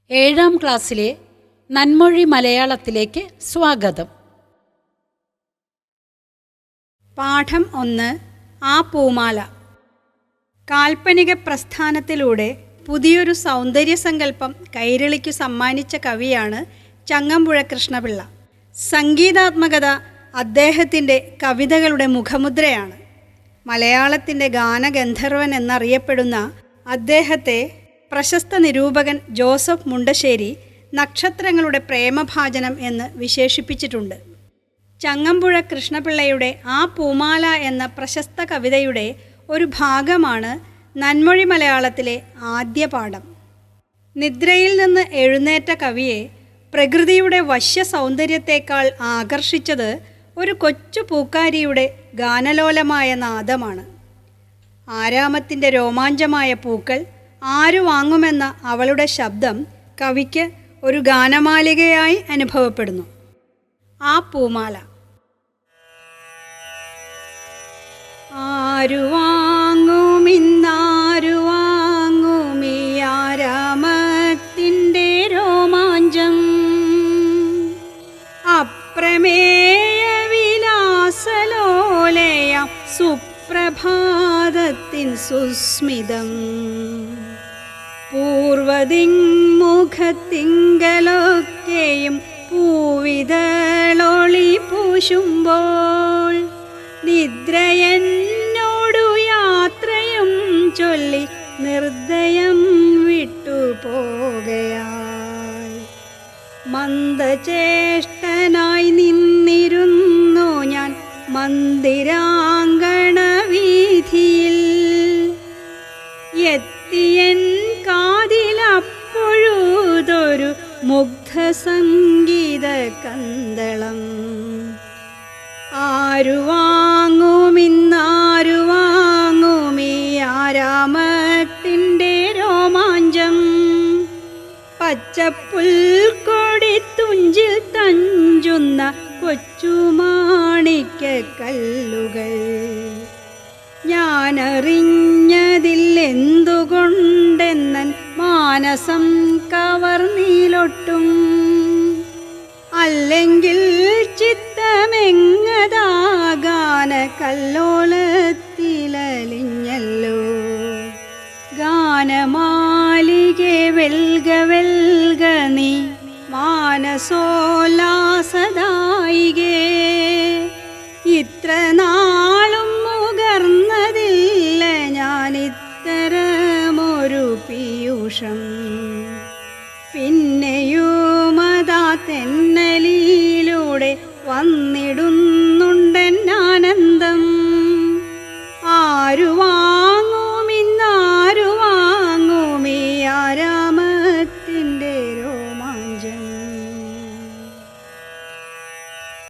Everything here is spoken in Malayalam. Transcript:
ഏഴാം ക്ലാസ്സിലെ നന്മൊഴി മലയാളത്തിലേക്ക് സ്വാഗതം. പാഠം 1. ആ പൂമാല. കാൽപ്പനിക പ്രസ്ഥാനത്തിലൂടെ പുതിയൊരു സൗന്ദര്യസങ്കല്പം കൈരളിക്കു സമ്മാനിച്ച കവിയാണ് ചങ്ങമ്പുഴ കൃഷ്ണപിള്ള. സംഗീതാത്മകത അദ്ദേഹത്തിൻ്റെ കവിതകളുടെ മുഖമുദ്രയാണ്. മലയാളത്തിൻ്റെ ഗാനഗന്ധർവൻ എന്നറിയപ്പെടുന്ന അദ്ദേഹത്തെ പ്രശസ്ത നിരൂപകൻ ജോസഫ് മുണ്ടശ്ശേരി നക്ഷത്രങ്ങളുടെ പ്രേമഭാജനം എന്ന് വിശേഷിപ്പിച്ചിട്ടുണ്ട്. ചങ്ങമ്പുഴ കൃഷ്ണപിള്ളയുടെ ആ പൂമാല എന്ന പ്രശസ്ത കവിതയുടെ ഒരു ഭാഗമാണ് നന്മൊഴി മലയാളത്തിലെ ആദ്യ പാഠം. നിദ്രയിൽ നിന്ന് എഴുന്നേറ്റ കവിയെ പ്രകൃതിയുടെ വശ്യ സൗന്ദര്യത്തേക്കാൾ ആകർഷിച്ചത് ഒരു കൊച്ചു പൂക്കാരിയുടെ ഗാനലോലമായ നാദമാണ്. ആരാമത്തിൻ്റെ രോമാഞ്ചമായ പൂക്കൾ ആരു വാങ്ങുമെന്ന അവളുടെ ശബ്ദം കവിക്ക് ഒരു ഗാനമാലികയായി അനുഭവപ്പെടുന്നു. ആ പൂമാല. ആരു വാങ്ങുമിന്നാരു വാങ്ങുമീ ആരാമത്തിൻ്റെ രോമാഞ്ചം, അപ്രമേയ വിലാസലോലയാം സുപ്രഭാതത്തിൻ സുസ്മിതം, പൂർവദിങ്മുഖത്തിങ്കലൊക്കെയും പൂവിതളൊളി പൂശുമ്പോൾ, നിദ്രയെന്നോടു യാത്രയും ചൊല്ലി നിർദ്ദയം വിട്ടുപോകയായി, മന്ദചേഷ്ടനായി നിന്നിരുന്നു ഞാൻ മന്ദിരാങ്കണ വീഥിയിൽ, എത്തിയൻ കാതിലപ്പൊഴുതൊരു മുഗ്ധസംഗീത കന്തളം. ആരു വാങ്ങുമിന്നാരു വാങ്ങുമീ ആരാമത്തിൻ്റെ രോമാഞ്ചം, പച്ചപ്പുൽക്കൊടി തുഞ്ചിൽ തഞ്ചുന്ന കൊച്ചുമാണിക്കല്ലുകൾ, ഞാനറിഞ്ഞതില്ലെന്തുകൊണ്ടെന്നൻ മാനസം കവർന്നീലൊട്ടും, അല്ലെങ്കിൽ ചിത്തമെങ്ങതാകാന കല്ലോലത്തിലലിഞ്ഞല്ലോ, ഗാനമാലികെ വെൽക വെൽക നീ മാനസോല്ലാസദായികേ, ഇത്ര നാളും മുകർന്നതില്ല ഞാനിത്തരമൊരു പീയൂഷം, പിന്നെയുമതാ തെന്നലിലൂടെ വന്നിടുന്നുണ്ടെന്നാനന്ദം. ആരു